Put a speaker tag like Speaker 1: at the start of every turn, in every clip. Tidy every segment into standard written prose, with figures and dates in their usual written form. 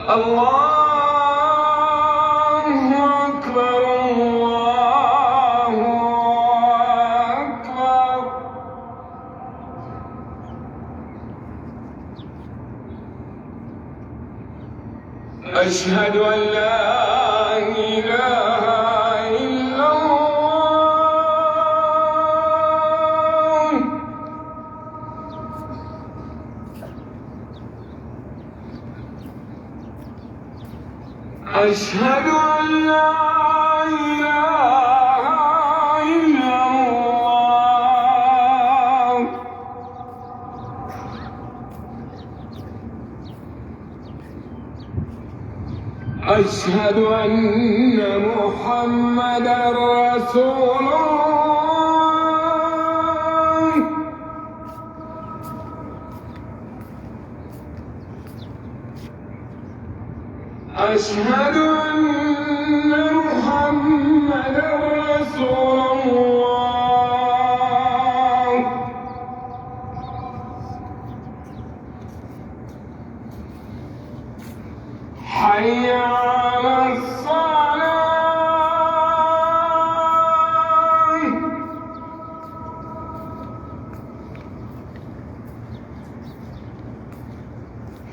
Speaker 1: الله أكبر الله أكبر. أشهد أن لا إله إلا الله. أشهد أن لا إله إلا الله. أشهد أن محمدًا رسول الله. أشهد أن محمدًا رسول الله. حي على الصلاة.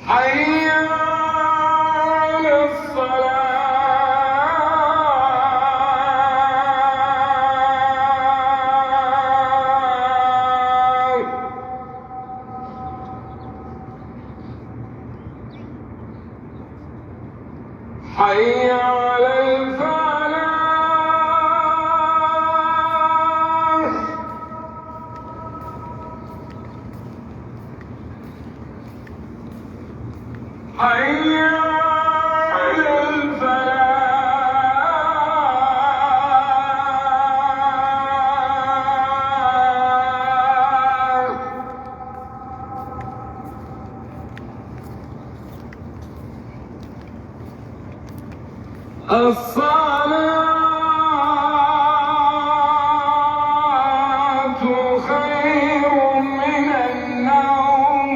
Speaker 1: حي على الصلاة. حي على الفلاح. حي على الفلاح. الصلاة خير من النوم.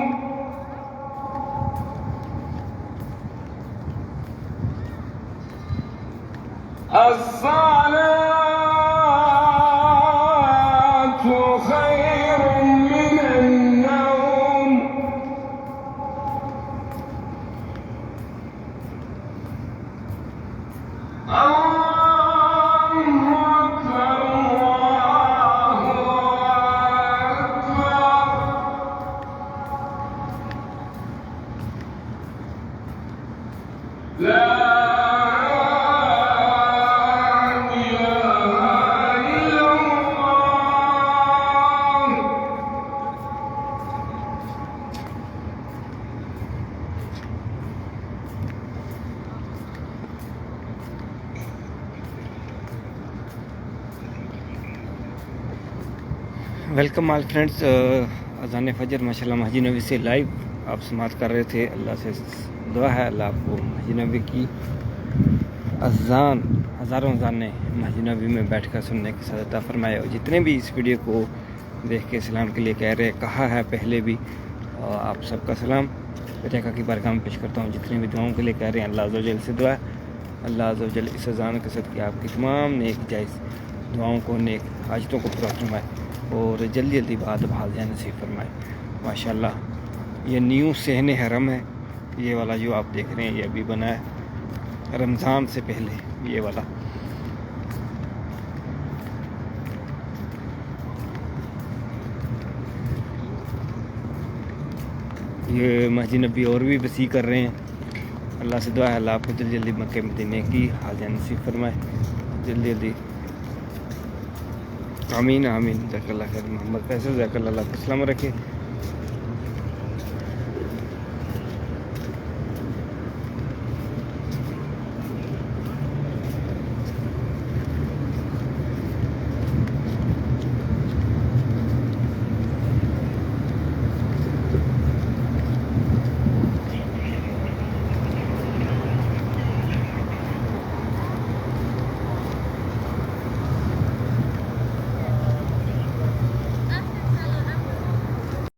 Speaker 1: الصلاة خير من النوم. الله أكبر الله أكبر. لا إله إلا الله.
Speaker 2: Welcome all friends. अज़ान फजर माशाल्लाह महजी नबी से लाइव आप समात कर रहे थे। अल्लाह से दुआ है अल्लाह आपको महजी नबी की अज़ान हज़ारों अज़ानें महजी नबी में बैठकर सुनने की सअदत अता फरमाए। और जितने भी इस वीडियो को देख के सलाम के लिए कह रहे कहा है पहले भी, आप सबका सलाम बेटा की बारगाह में पेश करता हूँ। जितने भी दुआओं के लिए कह रहे हैं अल्लाह अज़्ज़ व जल से दुआ है अल्लाह अज़्ज़ व जल इस अज़ान के सदक़े आपकी तमाम नेक जायज़ दुआओं को नेक हाजतों को पूरा फरमाए और जल्दी जल्दी बाद भाग जाए नसीब फरमाए। माशाल्लाह ये न्यू सहन हरम है। ये वाला जो आप देख रहे हैं ये अभी बना है रमज़ान से पहले। ये वाला ये मस्जिद नबी और भी वसी कर रहे हैं। अल्लाह से दुआ है अल्लाह आपको जल्दी जल्दी मक्के मदीने की हाज़िर नसीब फरमाए जल्दी जल्दी। आमीन आमीन। ज़कल्लाह खैर। मोहम्मद फैसल ज़कल्लाह सलाम रखे।